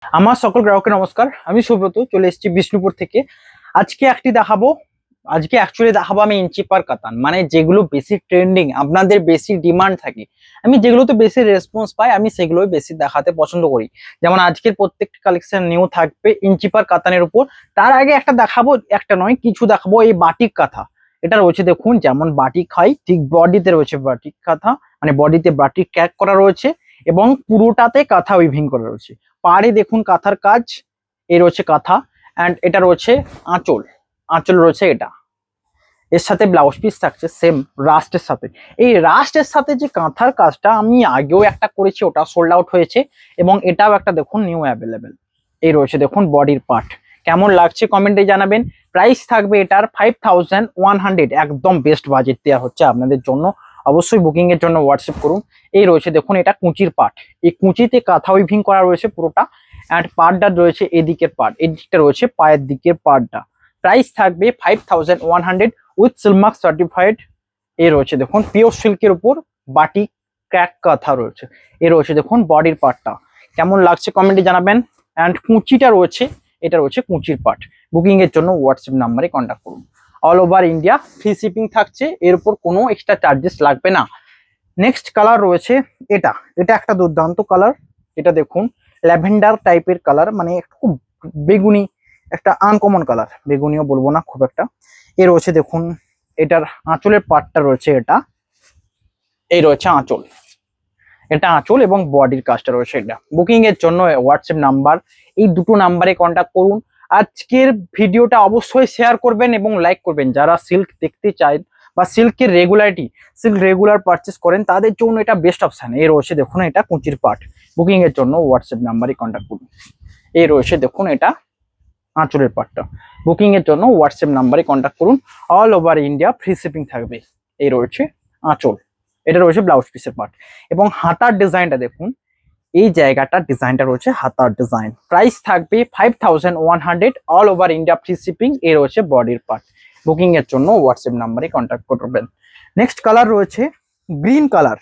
আমার সকল গ্রাহককে নমস্কার। আমি সুব্রত চলে এসেছি বিষ্ণুপুর থেকে। আজকে অ্যাকচুয়ালি দেখাবো আমি ইঞ্চি পার কাতান, মানে যেগুলো বেশি ট্রেন্ডিং, আপনাদের বেশি ডিমান্ড থাকে, আমি যেগুলোতে বেশি রেসপন্স পাই আমি সেগুলোই বেশি দেখাতে পছন্দ করি। যেমন আজকের প্রত্যেকটা কালেকশন নিউ থাকবে ইঞ্চি পার কাতানের উপর। তার আগে একটা দেখাবো, একটা নয় কিছু দেখাবো এই বাটিক কাঁথা। এটা রয়েছে দেখুন, যেমন বাটিক হয় ঠিক বডিতে রয়েছে বাটিক কাঁথা, মানে বডিতে বাটিক ক্যাক করা রয়েছে এবং পুরোটাতে কাঁথা উইভিং করা রয়েছে। পাড়ে দেখুন কাঁথার কাজ, এই রয়েছে কাঁথা, অ্যান্ড এটা রয়েছে আঁচল। আঁচল রয়েছে এটা, এর সাথে ব্লাউজ পিস থাকছে সেম রাস্টের সাথে। এই রাস্টের সাথে যে কাঁথার কাজটা আমি আগেও একটা করেছি, ওটা সোল্ড আউট হয়েছে এবং এটাও একটা দেখুন নিউ অ্যাভেলেবেল। এই রয়েছে দেখুন বডির পার্ট, কেমন লাগছে কমেন্টে জানাবেন। প্রাইস থাকবে এটার 5100, একদম বেস্ট বাজেট দেওয়া হচ্ছে আপনাদের জন্য। অবশ্যই বুকিং এর জন্য হোয়াটসঅ্যাপ করুন। এই রয়েছে দেখুন এটা কুচির পার্ট, এই কুচিতে কাঁথা উইভিং করা রয়েছে পুরোটা, অ্যান্ড পার্টটা রয়েছে এদিকের পার্ট, এদিকটা রয়েছে পায়ের দিকের পার্টটা। প্রাইস থাকবে 5100 উইথ সিলমার্ক সার্টিফাইড। এ রয়েছে দেখুন পিওর সিল্কের উপর বাটিক ক্র্যাক কাঁথা রয়েছে। এ রয়েছে দেখুন বডির পার্টটা, কেমন লাগছে কমেন্টে জানাবেন। অ্যান্ড কুচিটা রয়েছে, এটা রয়েছে কুচির পার্ট। বুকিং এর জন্য হোয়াটসঅ্যাপ নাম্বারে কন্ট্যাক্ট করুন। All over India free shipping থাকছে, এর উপর কোনো এক্সট্রা চার্জেস লাগবে না। নেক্সট কালার রয়েছে এটা, এটা একটা দুর্দান্ত কালার। এটা দেখুন ল্যাভেন্ডার টাইপের কালার, মানে খুব বেগুনি, একটা আনকমন কালার, বেগুনিও বলবো না খুব একটা। এ রয়েছে দেখুন এটার আঁচলের পার্টটা রয়েছে এটা, এই রয়েছে আঁচল, এটা আঁচল এবং বডির কাজটা রয়েছে এটা। বুকিং এর জন্য হোয়াটসঅ্যাপ নাম্বার, এই দুটো নাম্বারে কন্ট্যাক্ট করুন। আজকের ভিডিওটা অবশ্যই শেয়ার করবেন এবং লাইক করবেন। যারা সিল্ক দেখতে চায় বা সিল্কের সিল্ক রেগুলার পারচেস করেন তাদের জন্য এটা বেস্ট অপশন। এই রয়েছে দেখুন এটা কুচির পার্ট। বুকিং এর জন্য হোয়াটসঅ্যাপ নাম্বারে কন্ট্যাক্ট করুন। এই রয়েছে দেখুন এটা আঁচলের পার্টটা। বুকিং এর জন্য হোয়াটসঅ্যাপ নাম্বারে কন্ট্যাক্ট করুন। All over India free shipping থাকবে। এই রয়েছে আঁচল, এটা রয়েছে ব্লাউজ পিসের পার্ট এবং হাতার ডিজাইনটা দেখুন, এই জায়গাটা ডিজাইনটা রয়েছে হাতার ডিজাইন। প্রাইস থাকবে 5100 all over India free shipping. এই রয়েছে বডির পার্ট। বুকিং এর জন্য হোয়াটসঅ্যাপ নাম্বারে কন্ট্যাক্ট করবেন। নেক্সট কালার রয়েছে গ্রিন কালার,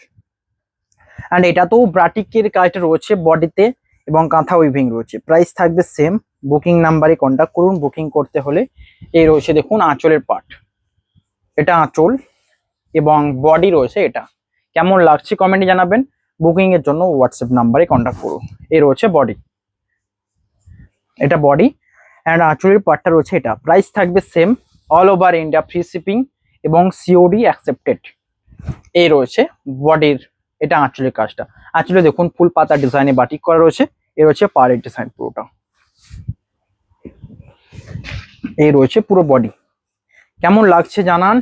অ্যান্ড এটা তো ব্রাটিকের কাজটা রয়েছে বডিতে এবং কাঁথা উইভিং রয়েছে। প্রাইস থাকবে সেম। বুকিং নাম্বারে কন্ট্যাক্ট করুন বুকিং করতে হলে। এই রয়েছে দেখুন আঁচলের পার্ট, এটা আঁচল এবং বডি রয়েছে এটা। কেমন লাগছে কমেন্টে জানাবেন। বুকিং এর জন্য হোয়াটসঅ্যাপ নাম্বারে কন্ট্যাক্ট করুন। এই রয়েছে বডি, এটা বডি অ্যান্ড আঁচলের পার্টটা রয়েছে এটা। প্রাইস থাকবে same. All over India free shipping এবং সিওডি অ্যাকসেপ্টেড। এই রয়েছে বডির, এটা আঁচলের কাজটা। আঁচলে দেখুন ফুল পাতা ডিজাইনে বাটিক করা রয়েছে। এই রয়েছে পাড়ের ডিজাইন পুরোটা। এই রয়েছে পুরো বডি। কেমন লাগছে জানান,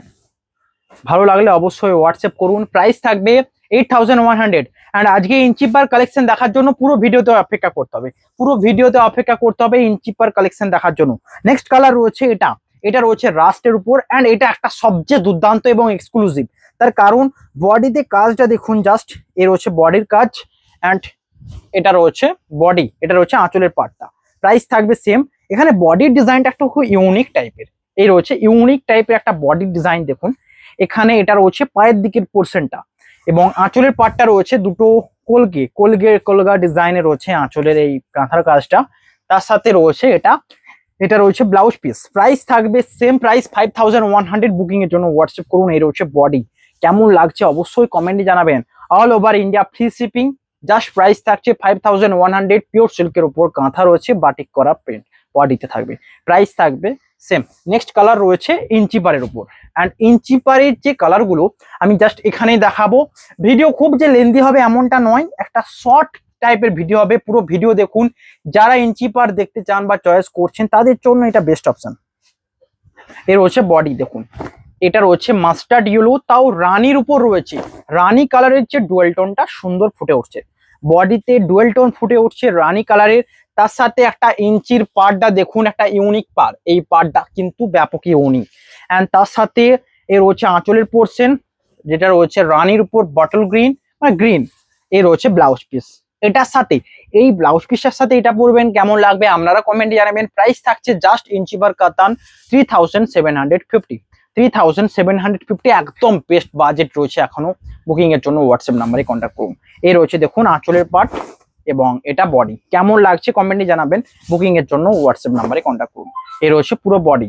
ভালো লাগলে অবশ্যই হোয়াটসঅ্যাপ করুন। প্রাইস থাকবে 8100। অ্যান্ড আজকে ইঞ্চি পার কালেকশন দেখার জন্য পুরো ভিডিওতে অপেক্ষা করতে হবে, পুরো ভিডিওতে অপেক্ষা করতে হবে ইঞ্চি পার কালেকশন দেখার জন্য। নেক্সট কালার রয়েছে এটা, এটা রয়েছে রাস্টের উপর, অ্যান্ড এটা একটা সবচেয়ে দুর্দান্ত এবং এক্সক্লুসিভ। তার কারণ বডিতে কাজটা দেখুন জাস্ট, এ রয়েছে বডির কাজ, অ্যান্ড এটা রয়েছে বডি, এটা রয়েছে আঁচলের পার্টটা। প্রাইস থাকবে সেম। এখানে বডির ডিজাইনটা একটা খুব ইউনিক টাইপের, এই রয়েছে ইউনিক টাইপের একটা বডির ডিজাইন দেখুন। এখানে এটা রয়েছে পায়ের দিকের পোর্শনটা এবং আঁচলের পার্টটা রয়েছে দুটো কলগা ডিজাইনে রয়েছে আঁচলের এই কাঁথার কাজটা। তার সাথে রয়েছে এটা, এটা রয়েছে ব্লাউজ পিস। প্রাইস থাকবে সেম প্রাইস 5100। বুকিং এর জন্য হোয়াটসঅ্যাপ করুন। এই রয়েছে বডি, কেমন লাগছে অবশ্যই কমেন্টে জানাবেন। All over India free shipping. Just price থাকছে 5100। পিওর সিল্কের উপর কাঁথা রয়েছে বাটিক করা প্রিন্ট, বডিতে থাকবে। প্রাইস থাকবে সেম। নেক্সট কালার রয়েছে ইঞ্চি পারের উপর, অ্যান্ড ইঞ্চি পারের যে কালারগুলো আমি জাস্ট এখানেই দেখাবো। ভিডিও খুব যে লেন্দি হবে এমনটা নয়, একটা শর্ট টাইপের ভিডিও হবে, পুরো ভিডিও দেখুন। যারা ইঞ্চি পার দেখতে চান বা চয়েস করছেন তাদের জন্য এটা বেস্ট অপশন। এর রয়েছে বডি দেখুন, এটা রয়েছে মাস্টার্ড ইয়েলো, তাও রানির উপর রয়েছে। রানি কালারের যে ডুয়েল টোনটা সুন্দর ফুটে উঠছে, বডিতে ডুয়েল টোন ফুটে উঠছে রানি কালারের। তার সাথে একটা ইঞ্চির পার্টটা দেখুন, একটা ইউনিক পার, এই পার্টটা কিন্তু ব্যাপক ইউনিক। অ্যান্ড তার সাথে এর রয়েছে আঁচলের পোর্শন, যেটা রয়েছে রানির উপর বটল গ্রিন, মানে গ্রিন। এ রয়েছে ব্লাউজ পিস, এটার সাথে এই ব্লাউজ পিসের সাথে এটা পরবেন, কেমন লাগবে আপনারা কমেন্টে জানাবেন। প্রাইস থাকছে জাস্ট ইঞ্চি পার কাতান 3750। 3750 একদম বেস্ট বাজেট রয়েছে এখনো। বুকিং এর জন্য হোয়াটসঅ্যাপ নাম্বারে কন্ট্যাক্ট করুন। এই রয়েছে দেখুন আঁচলের পার্ট, এবং এটা বডি। কেমন লাগছে কমেন্টে জানাবেন। বুকিং এর জন্য হোয়াটসঅ্যাপ নাম্বারে কন্ট্যাক্ট করুন। এর রয়েছে পুরো বডি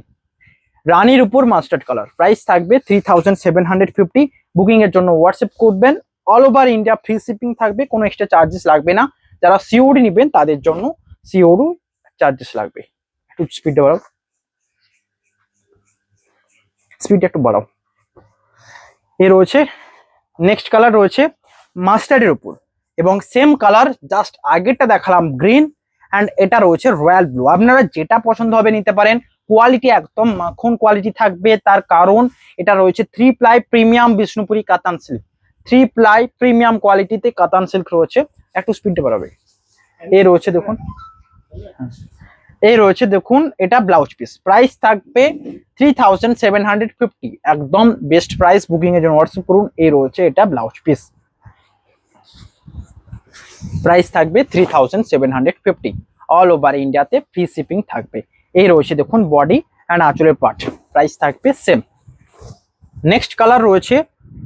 রানীর উপর মাস্টার্ড কালার, প্রাইস থাকবে 3750। বুকিং এর জন্য হোয়াটসঅ্যাপ করবেন। All over India free shipping থাকবে, কোনো এক্সট্রা চার্জেস লাগবে না। যারা সিওডি নেবেন তাদের জন্য সিওডি চার্জেস লাগবে। একটু স্পিডটা বাড়াও, স্পিডটা একটু বাড়াও। এ রয়েছে নেক্সট কালার রয়েছে মাস্টার্ডের উপর এবং সেম কালার, জাস্ট আগেরটা দেখালাম গ্রিন অ্যান্ড এটা রয়েছে রয়্যাল ব্লু। আপনারা যেটা পছন্দ হবে নিতে পারেন। কোয়ালিটি একদম মাখন কোয়ালিটি থাকবে, তার কারণ এটা রয়েছে 3 প্লাই প্রিমিয়াম বিষ্ণুপুরি কাতান সিল্ক। 3 প্লাই প্রিমিয়াম কোয়ালিটিতে কাতান সিল্ক রয়েছে। একটু স্পিডটা বাড়াবে। এই রয়েছে দেখুন, এই রয়েছে দেখুন, এটা ব্লাউজ পিস, প্রাইস থাকবে 3750, একদম বেস্ট প্রাইস। বুকিং এর জন্য হোয়াটসঅ্যাপ করুন। এই রয়েছে এটা ব্লাউজ পিস, প্রাইস থাকবে 3750। অল ওভার ইন্ডিয়াতে ফ্রি শিপিং থাকবে। এই রয়েছে দেখুন বডি অ্যান্ড আঁচলের পার্ট, প্রাইস থাকবে সেম। নেক্সট কালার রয়েছে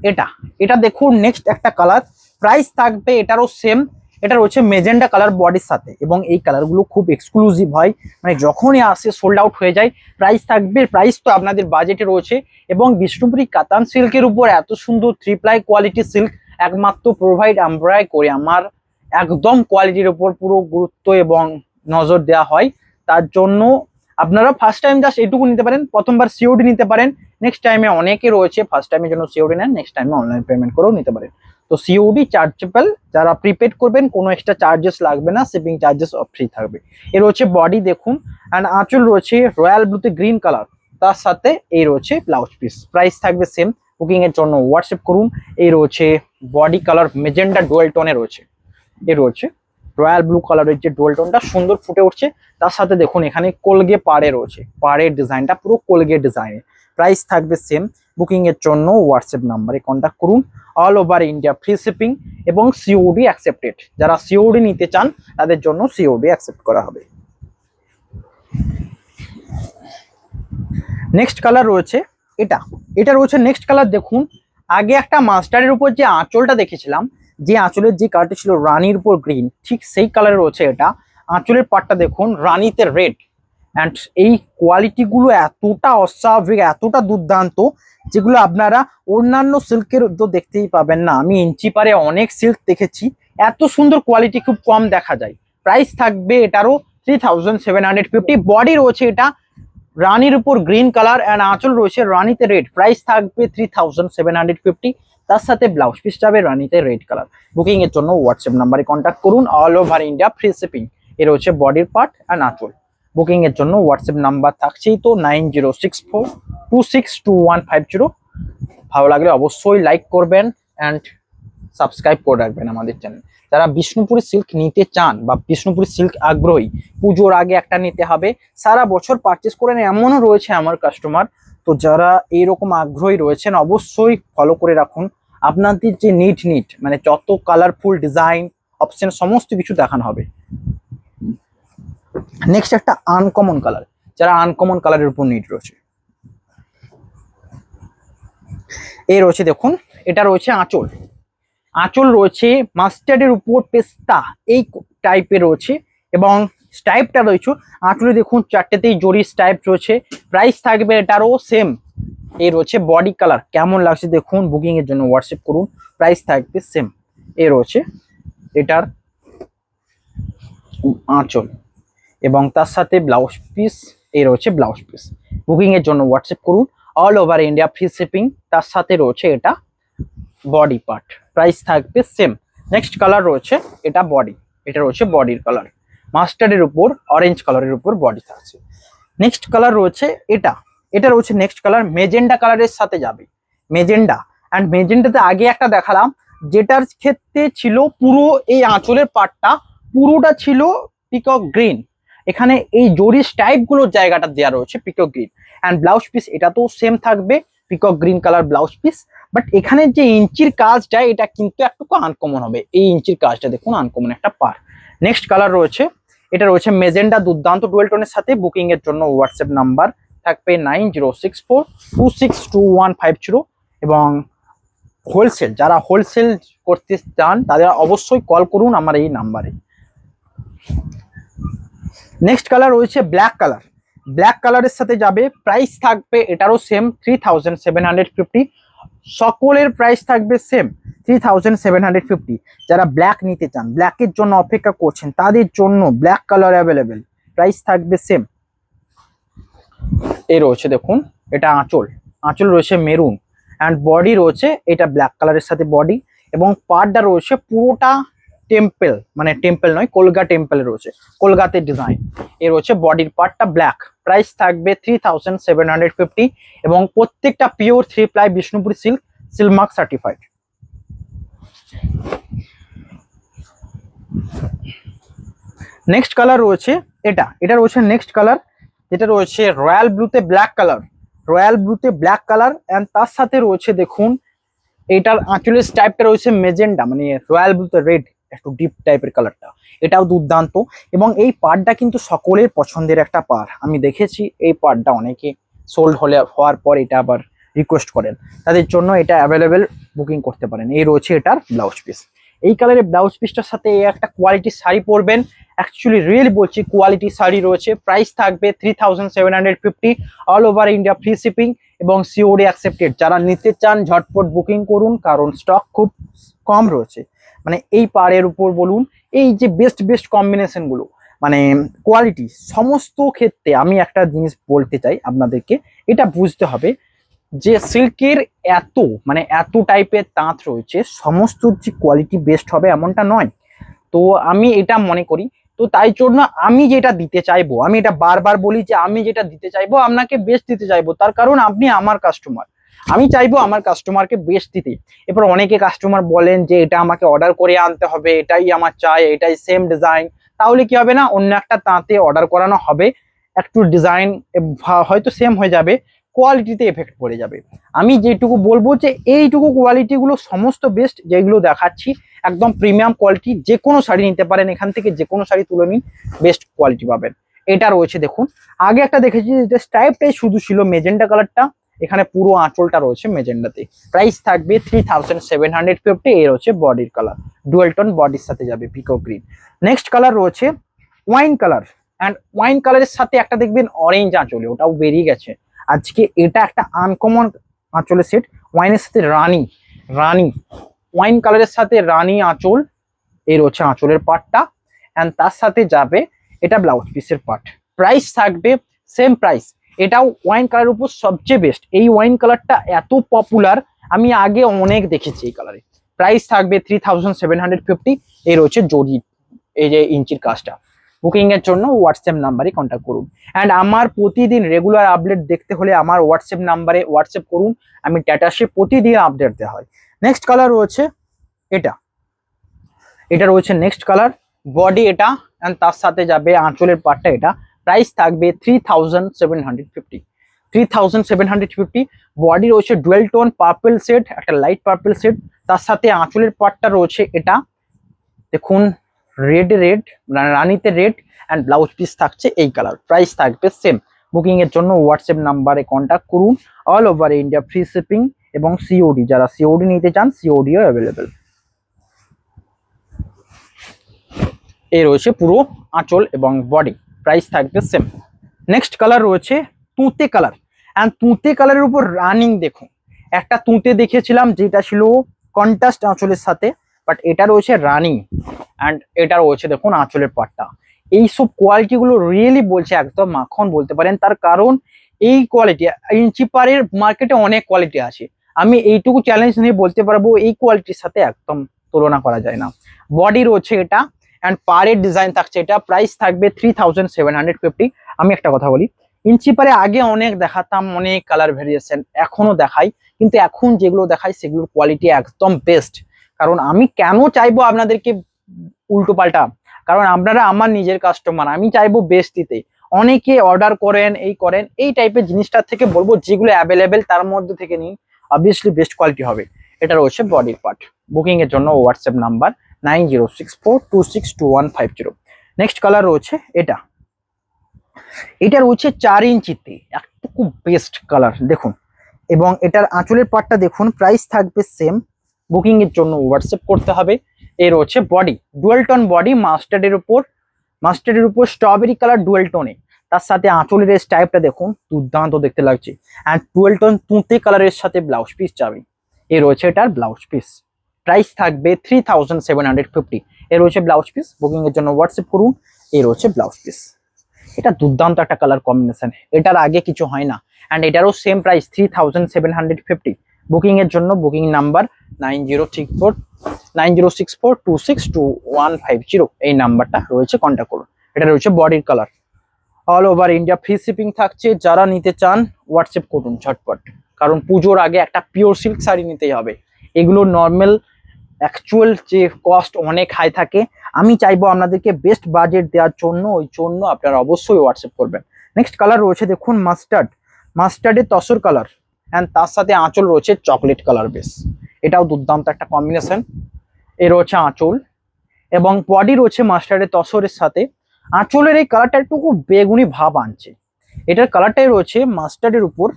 এটা, এটা দেখুন নেক্সট একটা কালার, প্রাইস থাকবে এটারও সেম। এটা রয়েছে মেজেন্ডা কালার বডির সাথে এবং এই কালারগুলো খুব এক্সক্লুসিভ হয়, মানে যখনই আসে সোল্ড আউট হয়ে যায়। প্রাইস থাকবে, প্রাইস তো আপনাদের বাজেটে রয়েছে। এবং বিষ্ণুপুরি কাতান সিল্কের উপর এত সুন্দর 3 প্লাই কোয়ালিটি সিল্ক একমাত্র প্রোভাইড আমরাই করি। আমার একদম কোয়ালিটির উপর পুরো গুরুত্ব এবং নজর দেওয়া হয়। তার জন্য আপনারা ফার্স্ট টাইম জাস্ট এটুকু নিতে পারেন, প্রথমবার সিওডি নিতে পারেন। নেক্সট টাইমে অনেকে রয়েছে ফার্স্ট টাইমের জন্য সিওডি নেন, নেক্সট টাইমে অনলাইন পেমেন্ট করেও নিতে পারেন। তো সিওডি চার্জেবল, যারা প্রিপেড করবেন কোনো এক্সট্রা চার্জেস লাগবে না, শিপিং চার্জেস ফ্রি থাকবে। এর রয়েছে বডি দেখুন অ্যান্ড আঁচল রয়েছে রয়্যাল ব্লুতে গ্রিন কালার, তার সাথে এই রয়েছে ব্লাউজ পিস, প্রাইস থাকবে সেম। বুকিং এর জন্য হোয়াটসঅ্যাপ করুন। এই রয়েছে বডি কালার মেজেন্ডা ডুয়েল টোনে রয়েছে। এ রয়েছে রয়্যাল ব্লু কালারের যে ডুয়েল টোনটা সুন্দর ফুটে উঠছে, তার সাথে দেখুন এখানে কলগে পাড়ে রয়েছে, পাড়ের ডিজাইনটা পুরো কলগে ডিজাইনে, প্রাইস থাকবে সেম। বুকিং এর জন্য হোয়াটসঅ্যাপ নাম্বারে কন্ট্যাক্ট করুন। All over India free shipping এবং সিওডি অ্যাকসেপ্টেড। যারা সিওডি নিতে চান তাদের জন্য সিওডি অ্যাকসেপ্ট করা হবে। নেক্সট কালার রয়েছে এটা, এটা রয়েছে নেক্সট কালার দেখুন। আগে একটা মাস্টারের উপর যে আঁচলটা দেখেছিলাম, যে আঁচলের যে কালারটা ছিল রানীর উপর গ্রিন, ঠিক সেই কালার রয়েছে এটা। আঁচলের পাটটা দেখুন রানীতে রেড, অ্যান্ড এই কোয়ালিটি গুলো এতটা অস্বাভাবিক, এতটা দুর্দান্ত, যেগুলো আপনারা অন্যান্য সিল্কের তো দেখতেই পাবেন না। আমি ইঞ্চি পারে অনেক সিল্ক দেখেছি, এত সুন্দর কোয়ালিটি খুব কম দেখা যায়। প্রাইস থাকবে এটারও 3750। বডি রয়েছে এটা রানীর উপর গ্রিন কালার অ্যান্ড আঁচল রয়েছে রানীতে রেড, প্রাইস থাকবে 3750। তার সাথে ব্লাউজ পিস যাবে রানীতে রেড কালার। বুকিং এর জন্য হোয়াটসঅ্যাপ নাম্বারে কন্ট্যাক্ট করুন। All over India free shipping. এর হচ্ছে বডির পার্ট অ্যান্ড আঁচল। বুকিং এর জন্য হোয়াটসঅ্যাপ নাম্বার থাকছেই তো 9064262150। ভালো লাগলে অবশ্যই লাইক করবেন অ্যান্ড সাবস্ক্রাইব করে রাখবেন আমাদের চ্যানেল। যারা বিষ্ণুপুরি সিল্ক নিতে চান বা বিষ্ণুপুরি সিল্ক আগ্রহী, পুজোর আগে একটা নিতে হবে, সারা বছর পারচেস করেন এমনও রয়েছে আমার কাস্টমার। তো যারা এইরকম আগ্রহী রয়েছেন অবশ্যই ফলো করে রাখুন। আপনাদের যে নিট মানে যত কালারফুল ডিজাইন অপশন সমস্ত কিছু দেখানো হবে। নেক্সট একটা আনকমন কালার, যারা আনকমন কালারের উপর নিট রয়েছে, এই রয়েছে দেখুন, এটা রয়েছে আঁচল। আঁচল রয়েছে মাস্টার্ডের উপর পেস্তা এই টাইপের রয়েছে এবং স্টাইপটা রয়েছে আঁচলে দেখুন চারটেতেই জরি স্টাইপ রয়েছে। প্রাইস থাকবে এটারও সেম। এই রয়েছে বডি কালার, কেমন লাগছে দেখুন। বুকিং এর জন্য হোয়াটসঅ্যাপ করুন। প্রাইস থাকবে সেম। এই রয়েছে এটার আঁচল এবং তার সাথে ব্লাউজ পিস। এই রয়েছে ব্লাউজ পিস। বুকিং এর জন্য হোয়াটসঅ্যাপ করুন। All over India free shipping. তার সাথে রয়েছে এটা বডি পার্ট, প্রাইস থাকবে সেম। নেক্সট কালার রয়েছে এটা বডি, এটা রয়েছে বডির কালার মাস্টার্ডের উপর অরেঞ্জ কালারের উপর বডি থাকছে। নেক্সট কালার রয়েছে এটা, এটা রয়েছে নেক্সট কালার মেজেন্ডা কালারের সাথে যাবে, মেজেন্ডা। অ্যান্ড মেজেন্ডাতে আগে একটা দেখালাম, যেটার ক্ষেত্রে ছিল পুরো এই আঁচলের পার্টটা পুরোটা ছিল পিকক গ্রিন। এখানে এই জরি স্টাইপ গুলোর জায়গাটা দেওয়া রয়েছে peacock green. And blouse piece এটা তো সেম থাকবে, peacock green colour blouse piece. But এখানে যে ইঞ্চির কাজটা এটা কিন্তু একটু আনকমন হবে, এই ইঞ্চির কাজটা দেখুন আনকমন একটা পার। নেক্সট কালার রয়েছে, এটা রয়েছে মেজেন্ডা দুর্দান্ত ডুয়েল টোনের সাথে। বুকিং এর জন্য হোয়াটসঅ্যাপ নাম্বার থাকবে 9064262150 এবং হোলসেল, যারা হোলসেল করতে চান তাদের অবশ্যই কল করুন আমার এই নাম্বারে। নেক্সট কালার রয়েছে ব্ল্যাক কালার। ব্ল্যাক কালারের সাথে যাবে, প্রাইস থাকবে এটারও সেম 3750। সকলের প্রাইস থাকবে সেম 3750। যারা ব্ল্যাক নিতে চান, ব্ল্যাকের জন্য অপেক্ষা করছেন, তাদের জন্য ব্ল্যাক কালার অ্যাভেলেবেল, প্রাইস থাকবে সেম। এই রয়েছে দেখুন, এটা আঁচল, আঁচল রয়েছে মেরুন, অ্যান্ড বডি রয়েছে এটা ব্ল্যাক কালারের সাথে বডি, এবং পাড়টা রয়েছে পুরোটা টেম্পল, মানে টেম্পল নয়, কলকা টেম্পল রয়েছে, কলকাতে ডিজাইন। এ রয়েছে বডির পার্টটা ব্ল্যাক, প্রাইস থাকবে 3750, এবং প্রত্যেকটা pure 3 ply Bishnupuri silk, silk mark certified. Next colour রয়েছে এটা, এটা রয়েছে নেক্সট কালার, যেটা রয়েছে রয়্যাল ব্লুতে ব্ল্যাক কালার, রয়্যাল ব্লুতে ব্ল্যাক কালার, অ্যান্ড তার সাথে রয়েছে দেখুন এটার আঁচলের টাইপটা রয়েছে মেজেন্ডা, মানে রয়্যাল ব্লুতে রেড, একটু ডিপ টাইপের কালারটা, এটাও দুর্দান্ত। এবং এই পাড়টা কিন্তু সকলের পছন্দের একটা পাড়, আমি দেখেছি এই পাড়টা অনেকে সোল্ড হওয়ার পর এটা আবার রিকোয়েস্ট করেন, তাদের জন্য এটা অ্যাভেলেবেল, বুকিং করতে পারেন। এই রয়েছে এটার ব্লাউজ পিস, এই কালারের ব্লাউজ পিসটার সাথে এই একটা কোয়ালিটির শাড়ি পরবেন, অ্যাকচুয়ালি রিয়েলি বলছি কোয়ালিটি শাড়ি রয়েছে, প্রাইস থাকবে 3750, all over India free shipping এবং সিওডি অ্যাকসেপ্টেড। যারা নিতে চান ঝটপট বুকিং করুন, কারণ স্টক খুব কম রয়েছে। মানে এই পাড়ের উপর বলুন, এই যে বেস্ট বেস্ট কম্বিনেশন গুলো, মানে কোয়ালিটি সমস্ত ক্ষেত্রে, আমি একটা জিনিস বলতে চাই আপনাদেরকে, এটা বুঝতে হবে যে সিল্কের এত, মানে এত টাইপের তাঁত রয়েছে, সমস্ত যে কোয়ালিটি বেস্ট হবে এমনটা নয়। তো আমি এটা মনে করি, তো তাই জন্য আমি যেটা দিতে চাইবো, আমি এটা বারবার বলি যে আমি যেটা দিতে চাইবো আপনাকে বেস্ট দিতে চাইবো, তার কারণ আপনি আমার কাস্টমার, আমি চাইবো আমার কাস্টমারকে বেস্ট দিতে। এবার অনেকে কাস্টমার বলেন যে এটা আমাকে অর্ডার করে আনতে হবে, এটাই আমার চাই, এটাই সেম ডিজাইন, তাহলে কি হবে না, অন্য একটা তাঁতে অর্ডার করানো হবে, একটু ডিজাইন হয়তো সেম হয়ে যাবে, কোয়ালিটিতে এফেক্ট পড়ে যাবে। আমি যেটুকু বলবো যে এইটুকু কোয়ালিটি গুলো সমস্ত বেস্ট, যেগুলো দেখাচ্ছি একদম প্রিমিয়াম কোয়ালিটি, যে কোনো শাড়ি নিতে পারেন, এখান থেকে যে কোনো শাড়ি তুলে নিন, বেস্ট কোয়ালিটি পাবেন। এটা রয়েছে দেখুন, আগে একটা দেখেছি যে স্ট্রাইপটাই শুধু ছিল মেজেন্ডা কালারটা, এখানে পুরো আঁচলটা রয়েছে মেজেন্ডাতে, প্রাইস থাকবে 3750। এর হচ্ছে বডির কালার, ডুয়েল টোন বডির সাথে যাবে পিকক গ্রিন। নেক্সট কালার রয়েছে ওয়াইন কালার, অ্যান্ড ওয়াইন কালারের সাথে একটা দেখবেন অরেঞ্জ আঁচলে, ওটাও বেরিয়ে গেছে আজকে, এটা একটা আনকমন আঁচলের সেট, ওয়াইনের সাথে রানী, রানী ওয়াইন কালারের সাথে রানী আঁচল, এর হচ্ছে আঁচলের পার্টটা, অ্যান্ড তার সাথে যাবে এটা ব্লাউজ পিসের পার্ট, প্রাইস থাকবে সেম প্রাইস। এটাও ওয়াইন কালারের উপর সবচেয়ে বেস্ট, এই ওয়াইন কালারটা এত পপুলার, আমি আগে অনেক দেখেছি এই কালারে, প্রাইস থাকবে 3750। এর হচ্ছে জরি, এই যে ইঞ্চির কাজটা। বুকিং এর জন্য হোয়াটসঅ্যাপ নাম্বারে কন্ট্যাক্ট করুন, অ্যান্ড আমার প্রতিদিন রেগুলার আপডেট দেখতে হলে আমার হোয়াটসঅ্যাপ নাম্বারে হোয়াটসঅ্যাপ করুন, আমি স্ট্যাটাসে প্রতিদিন আপডেট দেওয়া হয়। নেক্সট কালার রয়েছে এটা, এটা রয়েছে নেক্সট কালার, বডি এটা, অ্যান্ড তার সাথে যাবে আঁচলের পার্টটা, এটা প্রাইস থাকবে 3750, 3750। বডি রয়েছে ডুয়েল টোন পার্পল শেড, একটা লাইট পার্পল শেড, তার সাথে আঁচলের পার্টটা রয়েছে এটা দেখুন রেড, রেড রানীতে রেড, অ্যান্ড ব্লাউজ পিস থাকছে এই কালার, প্রাইস থাকবে সেম। বুকিং এর জন্য হোয়াটসঅ্যাপ নাম্বারে কন্ট্যাক্ট করুন, all over India free shipping এবং সিওডি, যারা সিওডি নিতে চান সিওডিও অ্যাভেলেবেল। এই রয়েছে পুরো আঁচল এবং বডি, প্রাইস থাকবে সেম। নেক্সট কালার রয়েছে তুঁতে কালার, অ্যান্ড তুঁতে কালারের উপর রানিং দেখুন, একটা তুঁতে দেখেছিলাম যেটা ছিল কন্ট্রাস্ট আঁচলের সাথে, বাট এটা রয়েছে রানিং, অ্যান্ড এটা রয়েছে দেখুন আঁচলের পাটটা। এইসব কোয়ালিটি গুলো রিয়েলি বলছে একদম মাখন বলতে পারেন, তার কারণ এই কোয়ালিটি ইঞ্চি পারের মার্কেটে অনেক কোয়ালিটি আছে, আমি এইটুকু চ্যালেঞ্জ নিয়ে বলতে পারবো এই কোয়ালিটির সাথে একদম তুলনা করা যায় না। বডি রয়েছে এটা, অ্যান্ড পাড়ের ডিজাইন থাকছে এটা, প্রাইস থাকবে 3750। আমি একটা কথা বলি, ইঞ্চি পারে আগে অনেক দেখাতাম, অনেক কালার ভেরিয়েশন এখনো দেখাই, কিন্তু এখন যেগুলো দেখাই সেগুলোর কোয়ালিটি একদম বেস্ট। কারণ আমি কেন চাইবো আপনাদেরকে উল্টো পাল্টা, কারণ আপনারা আমার নিজের কাস্টমার, আমি চাইবো বেস্ট দিতে। অনেকে অর্ডার করেন, এই করেন, এই টাইপের জিনিসটার থেকে বলবো যেগুলো অ্যাভেলেবেল তার মধ্যে থেকে নিন, অবভিয়াসলি বেস্ট কোয়ালিটি হবে। এটা রয়েছে বডির পার্ট। বুকিং এর জন্য হোয়াটসঅ্যাপ নাম্বার 9064262150। নেক্সট কালার রয়েছে এটা, এটা রয়েছে 4 ইঞ্চিতে, একটা খুব বেস্ট কালার দেখুন, এবং এটার আঁচলের পার্টটা দেখুন, প্রাইস থাকবে সেম। বুকিং এর জন্য হোয়াটসঅ্যাপ করতে হবে। এর হচ্ছে বডি ডুয়াল টোন বডি মাস্টার্ডের উপর, মাস্টার্ডের উপর স্ট্রবেরি কালার ডুয়েল টোনে, তার সাথে আঁচলের এই স্টাইপটা দেখুন দুর্দান্ত দেখতে লাগছে। অ্যান্ড ডুয়েল টোন তুঁতে কালারের সাথে ব্লাউজ পিস যাবে। এ রয়েছে এটার ব্লাউজ পিস, প্রাইস থাকবে 3750। এ রয়েছে ব্লাউজ পিস, বুকিং এর জন্য হোয়াটসঅ্যাপ করুন। এ রয়েছে ব্লাউজ পিস, এটা দুর্দান্ত একটা কালার কম্বিনেশন, এটার আগে কিছু হয় না। অ্যান্ড এটারও সেম প্রাইস 3750। বুকিং এর জন্য বুকিং নাম্বার 9064262150 এই নাম্বারটা রয়েছে, কন্ট্যাক্ট করুন। এটা রয়েছে বডির colour, all over India free shipping থাকছে। যারা নিতে চান হোয়াটসঅ্যাপ করুন ঝটপট, কারণ পুজোর আগে একটা পিওর সিল্ক শাড়ি নিতেই হবে। এগুলো নর্মাল অ্যাকচুয়াল যে কস্ট অনেক হাই থাকে, আমি চাইবো আপনাদেরকে বেস্ট বাজেট দেওয়ার জন্য, ওই জন্য আপনারা অবশ্যই হোয়াটসঅ্যাপ করবেন। নেক্সট কালার রয়েছে দেখুন মাস্টার্ডের তসর কালার, অ্যান্ড তার সাথে আঁচল রয়েছে চকলেট কালার বেস, এটাও দুর্দান্ত একটা কম্বিনেশন। এ রয়েছে আঁচল এবং বডি রয়েছে মাস্টার্ডের তসরের সাথে। আঁচলের এই কালারটা একটু খুব বেগুনি ভাব আনছে, এটার কালারটাই রয়েছে মাস্টার্ডের উপর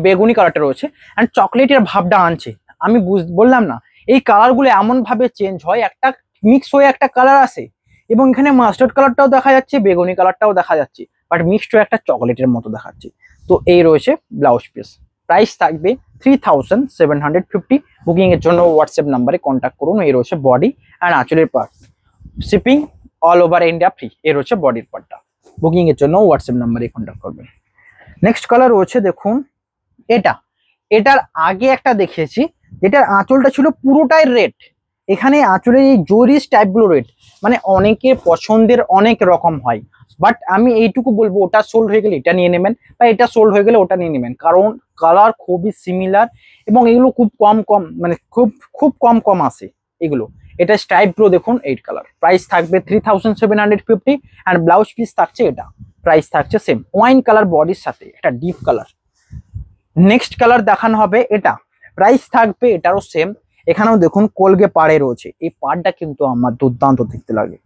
বেগুনি কালারটা রয়েছে অ্যান্ড চকলেটের ভাবটা আনছে। আমি বললাম না, এই কালারগুলো এমন ভাবে চেঞ্জ হয়, একটা মিক্স হয়ে একটা কালার আসে, এবং এখানে মাস্টার্ড কালারটাও দেখা যাচ্ছে, বেগুনি কালারটাও দেখা যাচ্ছে, বাট মিক্সড হয়ে একটা চকলেটের মতো দেখাচ্ছে। তো এই রয়েছে ব্লাউজ পিস, প্রাইস থাকবে 3750। বুকিং এর জন্য হোয়াটসঅ্যাপ নাম্বারে কন্ট্যাক্ট করুন। এই রয়েছে বডি অ্যান্ড আঁচলের part, shipping all over India free. এই রয়েছে বডির পার্টটা, বুকিং এর জন্য হোয়াটসঅ্যাপ নাম্বারে কন্ট্যাক্ট করবেন। নেক্সট কালার রয়েছে দেখুন এটার আগে একটা দেখিয়েছি, যেটার আঁচলটা ছিল পুরোটাই রেড, এখানে আঁচলের এই জরিস টাইপগুলো রেড, মানে অনেকের পছন্দের অনেক রকম হয়, বাট আমি এইটুকু বলবো ওটা সোল্ড হয়ে গেলে এটা নিয়ে নেবেন, বা এটা সোল্ড হয়ে গেলে ওটা নিয়ে নেবেন, কারণ কালার খুবই সিমিলার এবং এগুলো খুব কম মানে খুব কম আসে এগুলো। এটা স্টাইপগুলো দেখুন 8 কালার, প্রাইস থাকবে 3750 অ্যান্ড ব্লাউজ পিস থাকছে এটা, প্রাইস থাকছে সেম ওয়াইন কালার বডির সাথে, এটা ডিপ কালার। নেক্সট কালার দেখানো হবে, এটা প্রাইস থাকবে এটারও সেম। এখানেও দেখুন কলগে পাড়ে রয়েছে, এই পাড়টা কিন্তু আমার দুর্দান্ত দেখতে লাগে,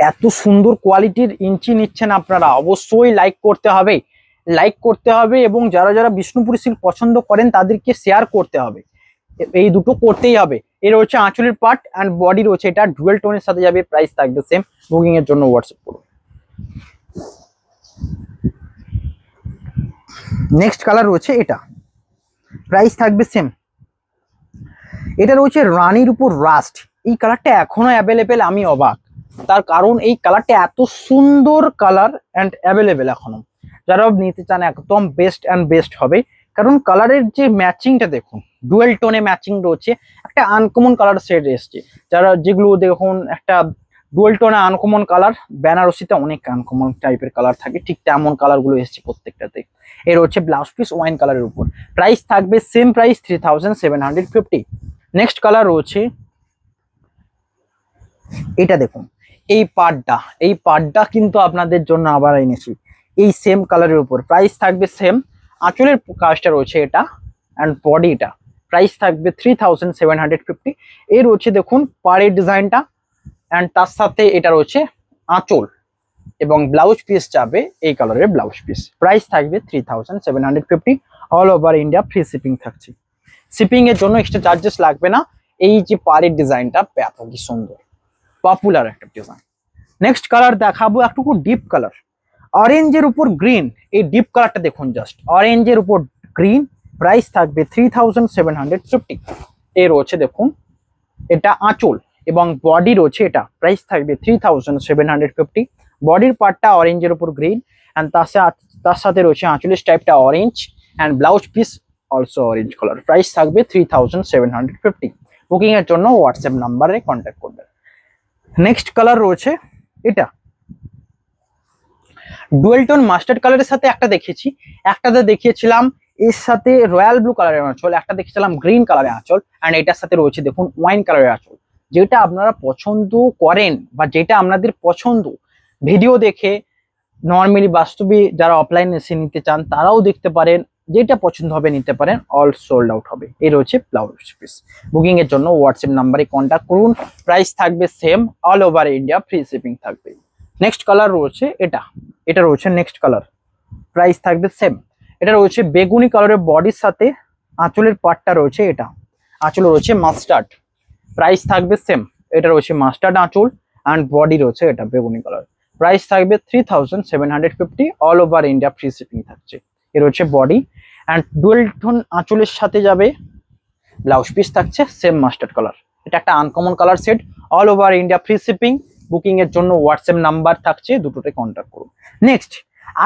এত সুন্দর কোয়ালিটির ইঞ্চি নিচ্ছেন আপনারা, অবশ্যই লাইক করতে হবে এবং যারা যারা বিষ্ণুপুরি সিল্ক পছন্দ করেন তাদেরকে শেয়ার করতে হবে, এই দুটো করতেই হবে। এর রয়েছে আঁচলের পার্ট অ্যান্ড বডি রয়েছে, এটা ডুয়েল টোনের সাথে যাবে, প্রাইস থাকবে সেম। বুকিং এর জন্য হোয়াটসঅ্যাপ করুন। নেক্সট কালার রয়েছে এটা, প্রাইস থাকবে সেম। এটা রয়েছে রানীর উপর রাস্ট, এই কালারটা এখনো অ্যাভেলেবেল, আমি অবাক, তার কারণ এই কালারটা এত সুন্দর কালার অ্যান্ড অ্যাভেলেবেল এখনো। যারা নিতে চান একদম বেস্ট হবে, কারণ কালারের যে ম্যাচিংটা দেখুন, ডুয়েল টোনে ম্যাচিং রয়েছে, একটা আনকমন কালার সেট এসছে। যেগুলো দেখুন একটা ডুয়েল টোনে আনকমন কালার, বেনারসিতে অনেক আনকমন টাইপের কালার থাকে, ঠিক তেমন কালারগুলো এসছে প্রত্যেকটাতে। এর হচ্ছে ব্লাউজ পিস ওয়াইন কালারের উপর, প্রাইস থাকবে সেম প্রাইস 3750। নেক্সট কালার রয়েছে এটা দেখুন, এই পার্টটা কিন্তু আপনাদের জন্য আবার এনেছি, এই সেম কালারের উপর, প্রাইস থাকবে সেম। আঁচলের কাজটা রয়েছে এটা অ্যান্ড বডিটা, প্রাইস থাকবে 3750। এর রয়েছে দেখুন পাড়ের ডিজাইনটা অ্যান্ড তার সাথে এটা রয়েছে আঁচল এবং ব্লাউজ পিস যাবে এই কালারের ব্লাউজ পিস, প্রাইস থাকবে 3750। All over India free shipping থাকছে, শিপিং এর জন্য এক্সট্রা চার্জেস লাগবে না। এই যে পাড়ের ডিজাইনটা ব্যাপকই সুন্দর, পপুলার একটা ডিজাইন। নেক্সট কালার দেখাবো একটু ডিপ কালার, অরেঞ্জের উপর গ্রিন, এই ডিপ কালারটা দেখুন জাস্ট, অরেঞ্জের উপর গ্রিন, প্রাইস থাকবে 3750। এর রয়েছে দেখুন এটা আঁচল এবং বডি রয়েছে, এটা প্রাইস থাকবে 3750। বডির পার্টটা অরেঞ্জের উপর গ্রিন অ্যান্ড তার সাথে রয়েছে আঁচলের টাইপটা orange and blouse piece also orange colour, price থাকবে 3750। বুকিং এর জন্য হোয়াটসঅ্যাপ নাম্বারে কন্ট্যাক্ট করবেন। নেক্সট কালার রয়েছে এটা ডুয়েল টোন মাস্টার্ড কালারের সাথে একটা একটাতে দেখিয়েছিলাম এর সাথে রয়্যাল ব্লু কালারের আঁচল, একটা দেখেছিলাম গ্রিন কালারের আঁচল অ্যান্ড এটার সাথে রয়েছে দেখুন ওয়াইন কালারের আঁচল। যেটা আপনারা পছন্দ করেন বা যেটা আপনাদের পছন্দ, ভিডিও দেখে নর্মালি বাস্তবে যারা অফলাইন এসে নিতে চান তারাও দেখতে পারেন, যেটা পছন্দ হবে নিতে পারেন, অল সোল্ড আউট হবে। এই রয়েছে ব্লাউজ পিস, বুকিং এর জন্য হোয়াটসঅ্যাপ নাম্বারে কন্ট্যাক্ট করুন, প্রাইস থাকবে same, all over India free shipping থাকবে। নেক্সট কালার রয়েছে এটা রয়েছে নেক্সট কালার, প্রাইস থাকবে সেম। এটা রয়েছে বেগুনি কালারের বডির সাথে আঁচলের পার্টটা রয়েছে এটা আঁচল রয়েছে মাস্টার্ড, প্রাইস থাকবে সেম। এটা রয়েছে মাস্টার্ড আঁচল অ্যান্ড বডি রয়েছে এটা বেগুনি কালার, প্রাইস থাকবে 3750, all over India free shipping থাকছে। এর হচ্ছে বডি অ্যান্ড ডুয়েল টোন আঁচলের সাথে যাবে ব্লাউজ পিস থাকছে সেম মাস্টার্ড কালার। এটা একটা uncommon colour set, all over India free shipping. Booking এর জন্য হোয়াটসঅ্যাপ নাম্বার থাকছে, দুটোতে কন্ট্যাক্ট করুন। নেক্সট,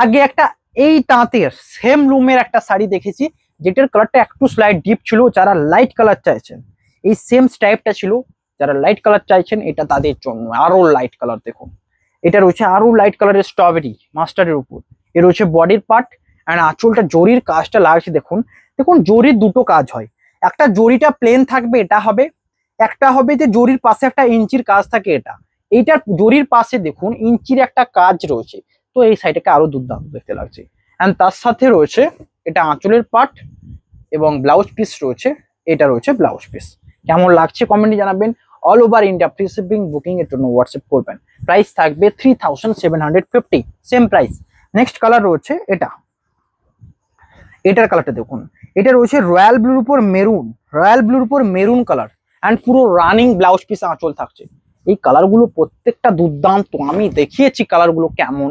আগে একটা এই তাঁতের সেম লুমের একটা শাড়ি দেখেছি, যেটার কালারটা একটু স্লাইড ডিপ ছিল। যারা লাইট কালার চাইছেন, এই সেম স্টাইপটা ছিল, যারা লাইট কালার চাইছেন এটা তাদের জন্য। আরো লাইট কালার দেখুন, এটা রয়েছে আরো লাইট কালারের স্ট্রবেরি মাস্টার্ডের উপর। এ রয়েছে বডির পার্ট অ্যান্ড আঁচলটা জরির কাজটা লাগছে দেখুন। দেখুন জরির দুটো কাজ হয়, একটা জরিটা প্লেন থাকবে এটা হবে, একটা হবে যে জরির পাশে একটা ইঞ্চির কাজ থাকে এটা। এইটার জরির পাশে দেখুন ইঞ্চির একটা কাজ রয়েছে, তো এই সাইডটাকে আরো দুর্দান্ত দেখতে লাগছে। অ্যান্ড তার সাথে রয়েছে এটা আঁচলের পার্ট এবং ব্লাউজ পিস রয়েছে, এটা রয়েছে ব্লাউজ পিস। কেমন লাগছে কমেন্টে জানাবেন। All over India free shipping, booking এর জন্য হোয়াটসঅ্যাপ করবেন। প্রাইস থাকবে 3750, সেম প্রাইস। নেক্সট কালার রয়েছে এটা, এটার কালারটা দেখুন, এটা রয়েছে রয়্যাল ব্লুর উপর মেরুন, রয়্যাল ব্লুর উপর মেরুন কালার অ্যান্ড পুরো রানিং ব্লাউজ পিস আঁচল থাকছে। এই কালারগুলো প্রত্যেকটা দুর্দান্ত, আমি দেখিয়েছি কালারগুলো কেমন।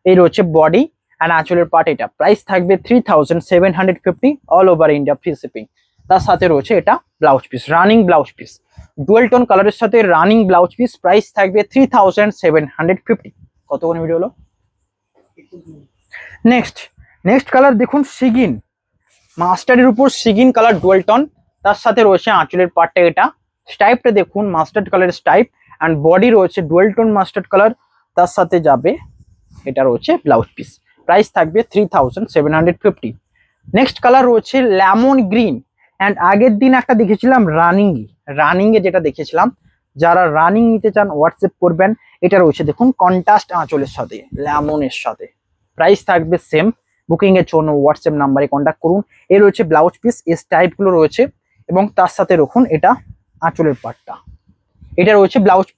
এই রয়েছে বডি অ্যান্ড আঁচলের পার্ট, এটা প্রাইস থাকবে 3750, all over India free shipping. তার সাথে রয়েছে এটা blouse piece, running blouse piece, dual tone কালারের সাথে রানিং ব্লাউজ পিস, প্রাইস থাকবে 3750। কতক্ষণ ভিডিও হলো। নেক্সট কালার দেখুন, সিগিন মাস্টার্ডের উপর সিগিন কালার ডুয়েল টোন, তার সাথে রয়েছে আঁচলের পার্টটা, এটা স্টাইপটা দেখুন মাস্টার্ড কালারের স্টাইপ অ্যান্ড বডি রয়েছে ডুয়েল টোন মাস্টার্ড কালার, তার সাথে যাবে এটা রয়েছে ব্লাউজ পিস, প্রাইস থাকবে 3750। নেক্সট কালার রয়েছে লেমন গ্রিন অ্যান্ড আগের দিন একটা দেখেছিলাম রানিং এ যেটা দেখেছিলাম, যারা রানিং নিতে চান হোয়াটসঅ্যাপ করবেন। এটা রয়েছে দেখুন কন্ট্রাস্ট আঁচলের সাথে লেমনের সাথে, প্রাইস থাকবে সেম। বুকিং এর জন্য হোয়াটসঅ্যাপ নাম্বারে কন্ট্যাক্ট করুন। এর রয়েছে ব্লাউজ পিস, এস টাইপ গুলো রয়েছে এবং তার সাথে রাখুন এটা আঁচলের পাটটা, এটা রয়েছে ব্লাউজ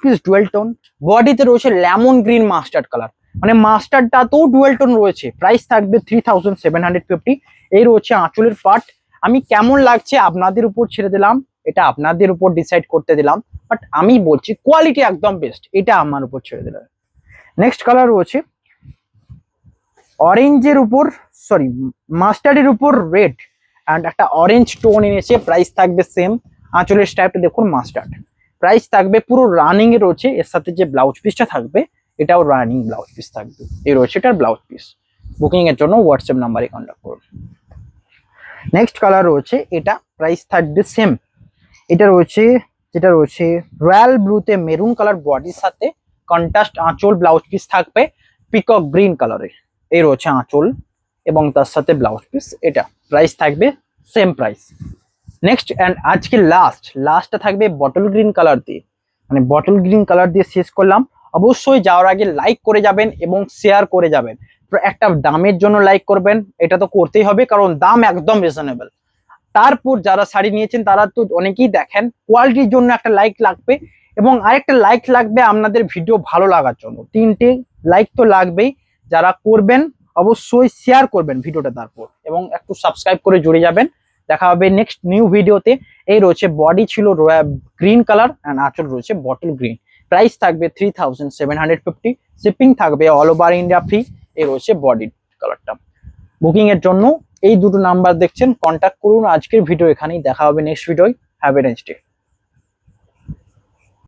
পিস ডুয়েল টোন। বডিতে রয়েছে লেমন গ্রিন মাস্টার্ড কালার, মানে মাস্টার্ডটা তো ডুয়েল টোন রয়েছে, প্রাইস থাকবে 3750। এই রয়েছে আঁচলের পার্ট। আমি কেমন লাগছে আপনাদের উপর ছেড়ে দিলাম, এটা আপনাদের উপর ডিসাইড করতে দিলাম, বাট আমি বলছি কোয়ালিটি একদম বেস্ট, এটা আমার উপর ছেড়ে দিলাম। নেক্সট কালার রয়েছে অরেঞ্জের উপর, সরি মাস্টার্ডের উপর রেড অ্যান্ড একটা অরেঞ্জ টোন এনেছে, প্রাইস থাকবে সেম। আঁচলের স্টাইপটা দেখুন মাস্টার্ড, প্রাইস থাকবে পুরো রানিং এ রয়েছে। এর সাথে যে ব্লাউজ পিসটা থাকবে এটাও রানিং ব্লাউজ পিস থাকবে, এই রয়েছে এটার ব্লাউজ পিস। বুকিং এর জন্য হোয়াটসঅ্যাপ নাম্বারে কন্ট্যাক্ট করুন। নেক্সট কালার রয়েছে এটা, প্রাইস থাকবে সেম। এটা রয়েছে যেটা রয়েছে রয়্যাল ব্লুতে মেরুন কালার বডির সাথে কন্ট্রাস্ট আঁচল, ব্লাউজ পিস থাকবে পিকক গ্রিন কালারের। এই রয়েছে আঁচল এবং তার সাথে ব্লাউজ পিস, এটা প্রাইস থাকবে সেম প্রাইস। নেক্সট অ্যান্ড আজকে লাস্টটা থাকবে বটল গ্রিন কালার দিয়ে, মানে বটল গ্রিন কালার দিয়ে শেষ করলাম। অবশ্যই যাওয়ার আগে লাইক করে যাবেন এবং শেয়ার করে যাবেন। একটা দামের জন্য লাইক করবেন, এটা তো করতেই হবে কারণ দাম একদম রিজনেবল। তারপর যারা শাড়ি নিয়েছেন তারা তো অনেকেই দেখেন, কোয়ালিটির জন্য একটা লাইক লাগবে এবং আরেকটা লাইক লাগবে আপনাদের ভিডিও ভালো লাগার জন্য। 3টে লাইক তো লাগবেই। যারা করবেন অবশ্যই শেয়ার করবেন ভিডিওটা তারপর, এবং একটু সাবস্ক্রাইব করে জুড়ে যাবেন। দেখা হবে নেক্সট নিউ ভিডিওতে। এই রয়েছে বডি ছিল গ্রিন কালার অ্যান্ড আঁচল রয়েছে বটল গ্রিন, প্রাইস থাকবে 3750, শিপিং থাকবে অল ওভার ইন্ডিয়া ফ্রি। এই রয়েছে বডি কালারটা। বুকিং এর জন্য এই দুটো নাম্বার দেখছেন, কন্ট্যাক্ট করুন। আজকের ভিডিও এখানেই, দেখা হবে next video. Have a nice day.